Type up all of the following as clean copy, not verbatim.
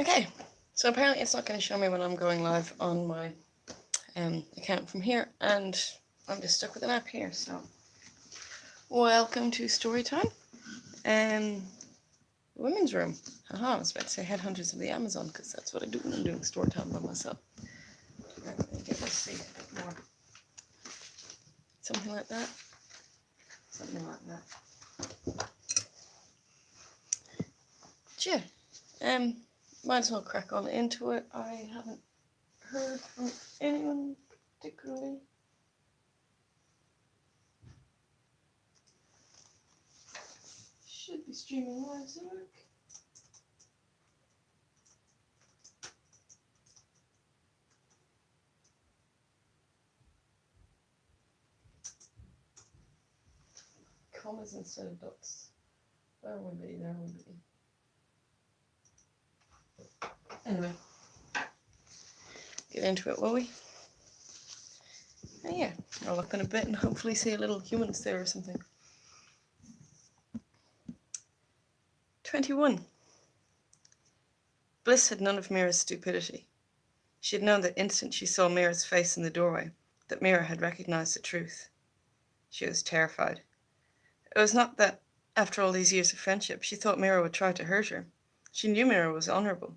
Okay, so apparently it's not going to show me when I'm going live on my account from here, and I'm just stuck with an app here. So, welcome to Storytime, women's room. Haha, I was about to say Headhunters of the Amazon, because that's what I do when I'm doing Storytime by myself. Right, let me get this seat a bit more. Something like that. Something like that. Yeah. Might as well crack on into it. I haven't heard from anyone particularly. Should be streaming live somewhere. Commas instead of dots. There will be, there will be. Anyway, get into it, will we? Oh yeah, I'll look in a bit and hopefully see a little humans there or something. 21. Bliss had none of Mira's stupidity. She had known the instant she saw Mira's face in the doorway that Mira had recognized the truth. She was terrified. It was not that, after all these years of friendship, she thought Mira would try to hurt her. She knew Mira was honourable,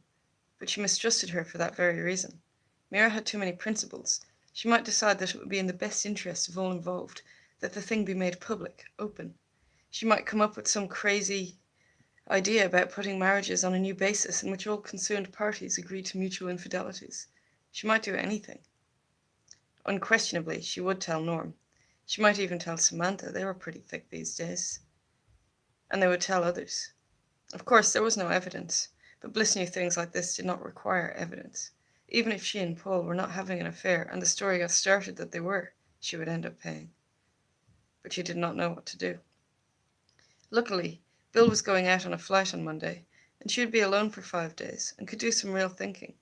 but she mistrusted her for that very reason. Mira had too many principles. She might decide that it would be in the best interest of all involved that the thing be made public, open. She might come up with some crazy idea about putting marriages on a new basis in which all concerned parties agree to mutual infidelities. She might do anything. Unquestionably, she would tell Norm. She might even tell Samantha. They were pretty thick these days. And they would tell others. Of course, there was no evidence, but Bliss knew things like this did not require evidence. Even if she and Paul were not having an affair and the story got started that they were, she would end up paying. But she did not know what to do. Luckily, Bill was going out on a flight on Monday, and she would be alone for 5 days and could do some real thinking.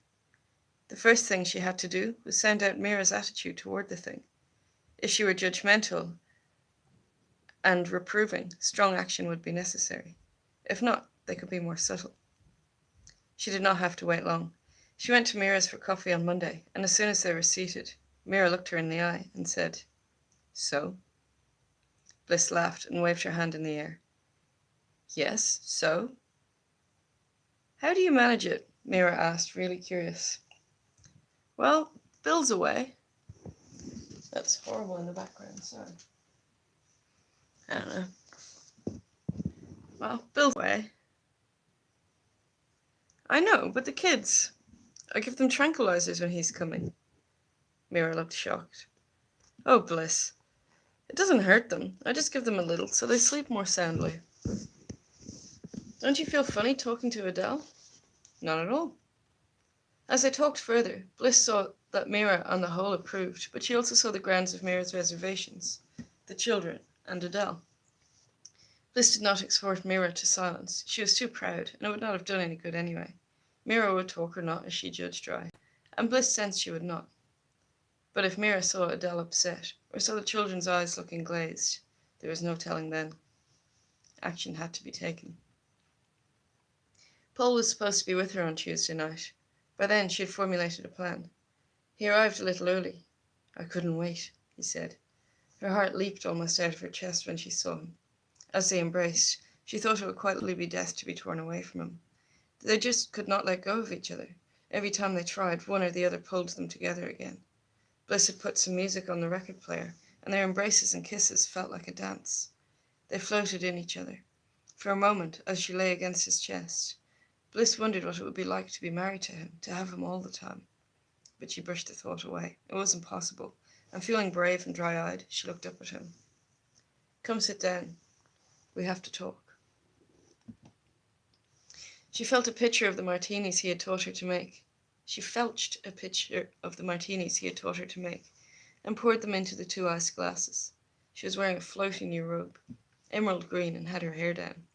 The first thing she had to do was sound out Mira's attitude toward the thing. If she were judgmental and reproving, strong action would be necessary. If not, they could be more subtle. She did not have to wait long. She went to Mira's for coffee on Monday, and as soon as they were seated, Mira looked her in the eye and said, "So?" Bliss laughed and waved her hand in the air. "Yes, so?" "How do you manage it?" Mira asked, really curious. "Well, Bill's away." That's horrible in the background, sorry. I don't know. Well, Bill's away. I know, but the kids. I give them tranquilizers when he's coming. Mira looked shocked. "Oh, Bliss. It doesn't hurt them. I just give them a little so they sleep more soundly." "Don't you feel funny talking to Adele?" "Not at all." As they talked further, Bliss saw that Mira on the whole approved, but she also saw the grounds of Mira's reservations, the children, and Adele. Bliss did not exhort Mira to silence. She was too proud, and it would not have done any good anyway. Mira would talk or not as she judged dry, and Bliss sensed she would not. But if Mira saw Adele upset, or saw the children's eyes looking glazed, there was no telling then. Action had to be taken. Paul was supposed to be with her on Tuesday night. By then she had formulated a plan. He arrived a little early. "I couldn't wait," he said. Her heart leaped almost out of her chest when she saw him. As they embraced, she thought it would quietly be death to be torn away from him. They just could not let go of each other. Every time they tried, one or the other pulled them together again. Bliss had put some music on the record player, and their embraces and kisses felt like a dance. They floated in each other. For a moment, as she lay against his chest, Bliss wondered what it would be like to be married to him, to have him all the time. But she brushed the thought away. It was impossible, and feeling brave and dry-eyed, she looked up at him. "Come sit down. We have to talk." She felt a picture of the martinis he had taught her to make. She felched a picture of the martinis he had taught her to make, and poured them into the 2 iced glasses. She was wearing a floating new robe, emerald green, and had her hair down.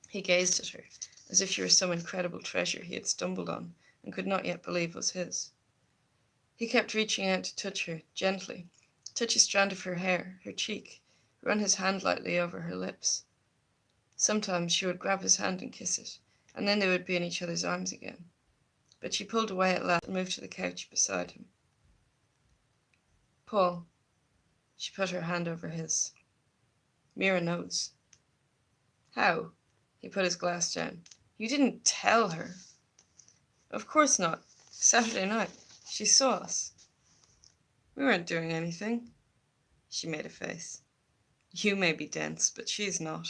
He gazed at her, as if she were some incredible treasure he had stumbled on and could not yet believe was his. He kept reaching out to touch her, gently, touch a strand of her hair, her cheek, run his hand lightly over her lips. Sometimes she would grab his hand and kiss it, and then they would be in each other's arms again. but she pulled away at last and moved to the couch beside him. Paul, she put her hand over his. Mira knows. How? He put his glass down. You didn't tell her. Of course not. Saturday night. She saw us. We weren't doing anything. She made a face. You may be dense, but she's not.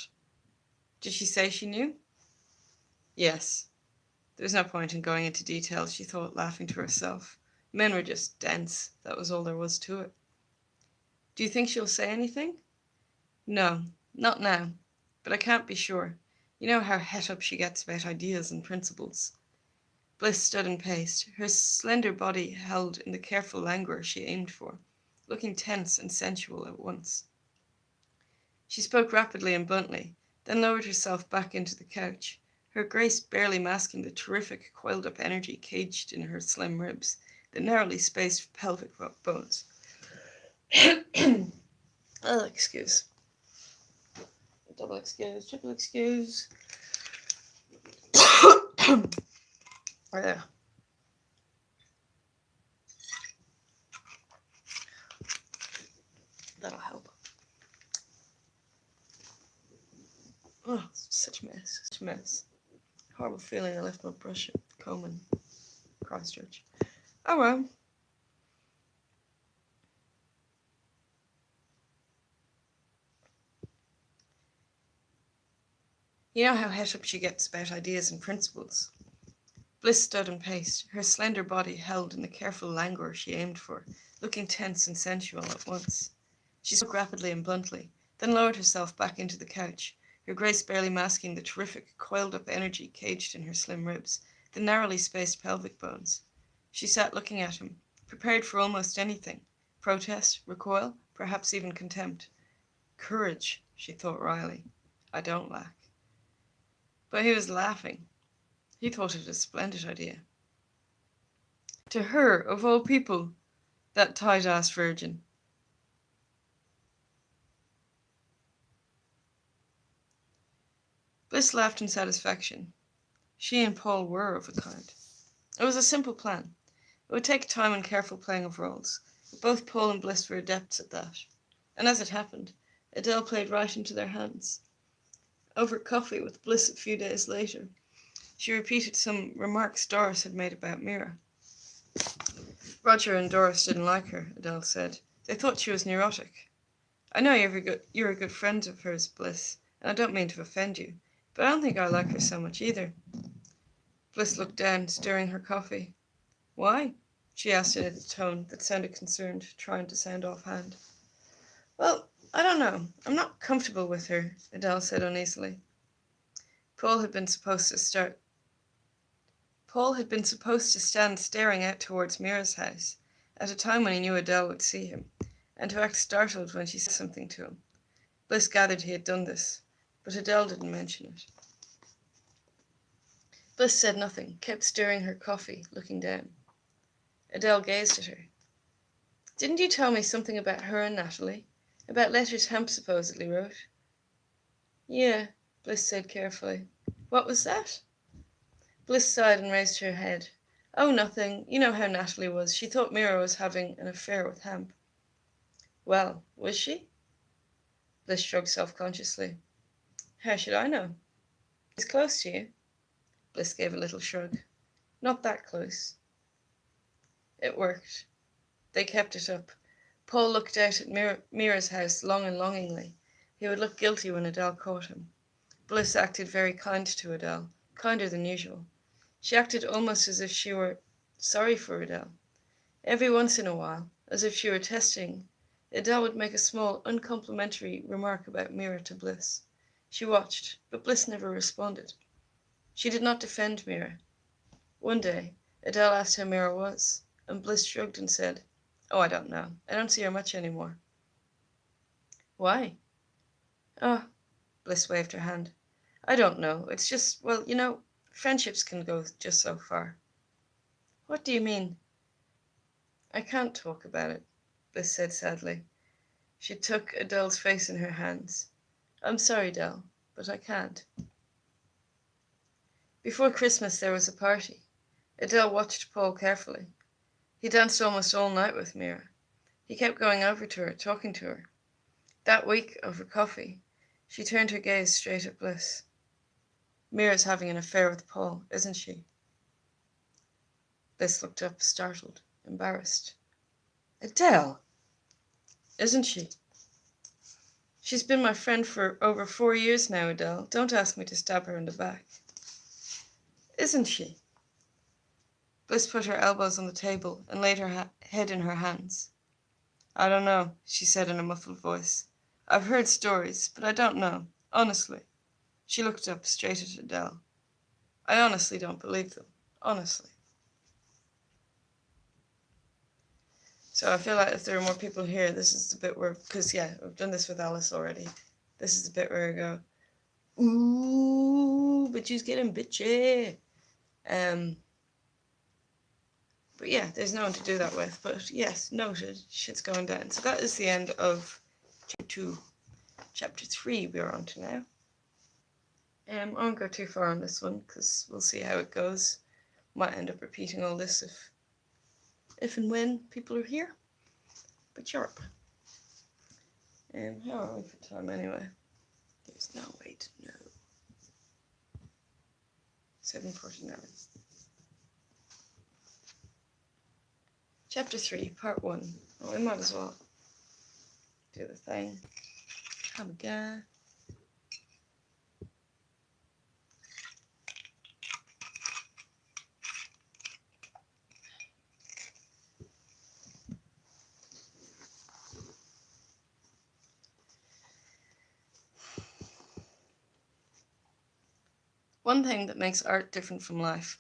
Did she say she knew? Yes. There was no point in going into details, she thought, laughing to herself. Men were just dense. That was all there was to it. Do you think she'll say anything? No, not now. But I can't be sure. You know how het up she gets about ideas and principles. Bliss stood and paced, her slender body held in the careful languor she aimed for, looking tense and sensual at once. She spoke rapidly and bluntly, then lowered herself back into the couch, her grace barely masking the terrific, coiled-up energy caged in her slim ribs, the narrowly spaced pelvic bones. Oh, excuse. Double excuse, triple excuse. There. That'll help. Oh, such a mess. Such a mess. Horrible feeling I left my brush at Coleman, Christchurch. Oh well. You know how het up she gets about ideas and principles. Bliss stood and paced, her slender body held in the careful languor she aimed for, looking tense and sensual at once. She spoke rapidly and bluntly, then lowered herself back into the couch, her grace barely masking the terrific, coiled-up energy caged in her slim ribs, the narrowly spaced pelvic bones. She sat looking at him, prepared for almost anything. Protest, recoil, perhaps even contempt. Courage, she thought wryly. I don't lack. But he was laughing. He thought it a splendid idea. To her, of all people, that tight-ass virgin. Bliss laughed in satisfaction. She and Paul were of a kind. It was a simple plan. It would take time and careful playing of roles, but both Paul and Bliss were adepts at that. And as it happened, Adele played right into their hands. Over coffee with Bliss a few days later, she repeated some remarks Doris had made about Mira. Roger and Doris didn't like her, Adele said. They thought she was neurotic. I know you're a good friend of hers, Bliss, and I don't mean to offend you, but I don't think I like her so much either. Bliss looked down, stirring her coffee. Why? She asked in a tone that sounded concerned, trying to sound offhand. Well, I don't know. I'm not comfortable with her, Adele said uneasily. Paul had been supposed to stand staring out towards Mira's house, at a time when he knew Adele would see him, and to act startled when she said something to him. Bliss gathered he had done this, but Adele didn't mention it. Bliss said nothing, kept stirring her coffee, looking down. Adele gazed at her. Didn't you tell me something about her and Natalie? About letters Hemp supposedly wrote? Yeah, Bliss said carefully. What was that? Bliss sighed and raised her head. Oh, nothing. You know how Natalie was. She thought Mira was having an affair with Hemp. Well, was she? Bliss shrugged self-consciously. How should I know? He's close to you. Bliss gave a little shrug. Not that close. It worked. They kept it up. Paul looked out at Mira's house long and longingly. He would look guilty when Adele caught him. Bliss acted very kind to Adele, kinder than usual. She acted almost as if she were sorry for Adele. Every once in a while, as if she were testing, Adele would make a small, uncomplimentary remark about Mira to Bliss. She watched, but Bliss never responded. She did not defend Mira. One day, Adele asked how Mira was, and Bliss shrugged and said, Oh, I don't know. I don't see her much anymore. Why? Oh, Bliss waved her hand. I don't know. It's just, well, you know, friendships can go just so far. What do you mean? I can't talk about it, Bliss said sadly. She took Adele's face in her hands. I'm sorry, Adele, but I can't. Before Christmas there was a party. Adele watched Paul carefully. He danced almost all night with Mira. He kept going over to her, talking to her. That week, over coffee, she turned her gaze straight at Bliss. Mira's having an affair with Paul, isn't she? Bliss looked up, startled, embarrassed. Adele! Isn't she? She's been my friend for over 4 years now, Adele. Don't ask me to stab her in the back. Isn't she? Bliss put her elbows on the table and laid her head in her hands. I don't know, she said in a muffled voice. I've heard stories, but I don't know, honestly. She looked up straight at Adele. I honestly don't believe them. Honestly. So I feel like if there are more people here, this is the bit where, because yeah, I've done this with Alice already. This is the bit where I go, ooh, but she's getting bitchy. But yeah, there's no one to do that with. But yes, noted, shit's going down. So that is the end of chapter 2. Chapter 3 we're on to now. I won't go too far on this one because we'll see how it goes. Might end up repeating all this if and when people are here. But sharp. How are we for time anyway? There's no way to know. 7:49. Chapter 3, Part 1. Oh, we might as well do the thing. Have a guy. One thing that makes art different from life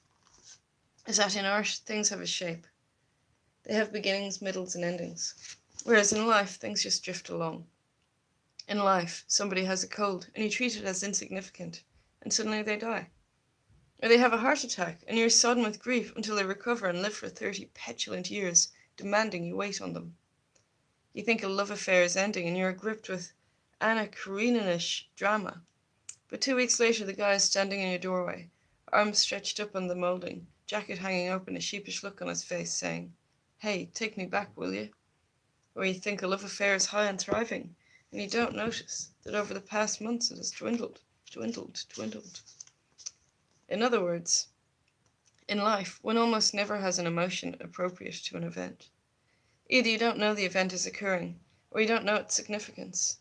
is that in art, things have a shape. They have beginnings, middles, and endings. Whereas in life, things just drift along. In life, somebody has a cold, and you treat it as insignificant, and suddenly they die. Or they have a heart attack, and you're sodden with grief until they recover and live for 30 petulant years, demanding you wait on them. You think a love affair is ending, and you're gripped with Anna Karenina-ish drama. But 2 weeks later, the guy is standing in your doorway, arms stretched up on the moulding, jacket hanging open, a sheepish look on his face, saying, "Hey, take me back, will you?" Or you think a love affair is high and thriving, and you don't notice that over the past months it has dwindled. In other words, in life, one almost never has an emotion appropriate to an event. Either you don't know the event is occurring, or you don't know its significance.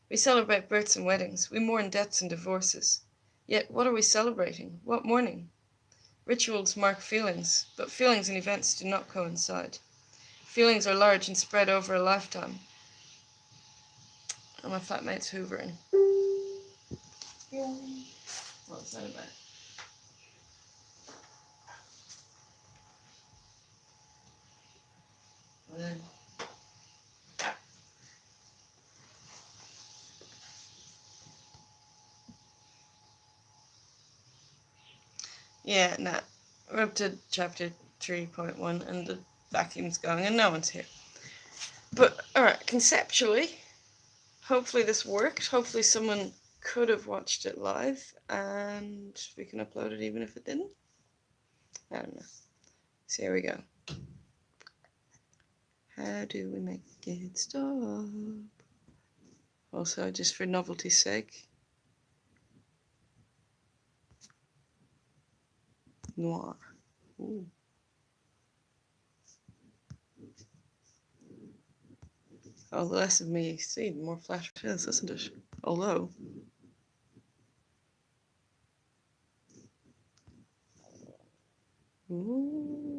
We celebrate births and weddings, we mourn deaths and divorces. Yet what are we celebrating? What mourning? Rituals mark feelings, but feelings and events do not coincide. Feelings are large and spread over a lifetime. And my flatmate's hoovering. What's that about? Yeah, nah. We're up to chapter 3.1 and the vacuum's going and no one's here. But, alright, conceptually, hopefully this worked. Hopefully someone could have watched it live and we can upload it even if it didn't. I don't know. So here we go. How do we make it stop? Also, just for novelty's sake. Noir. Ooh. Oh, the less of me you see, the more flat it is, isn't it? Although... Ooh.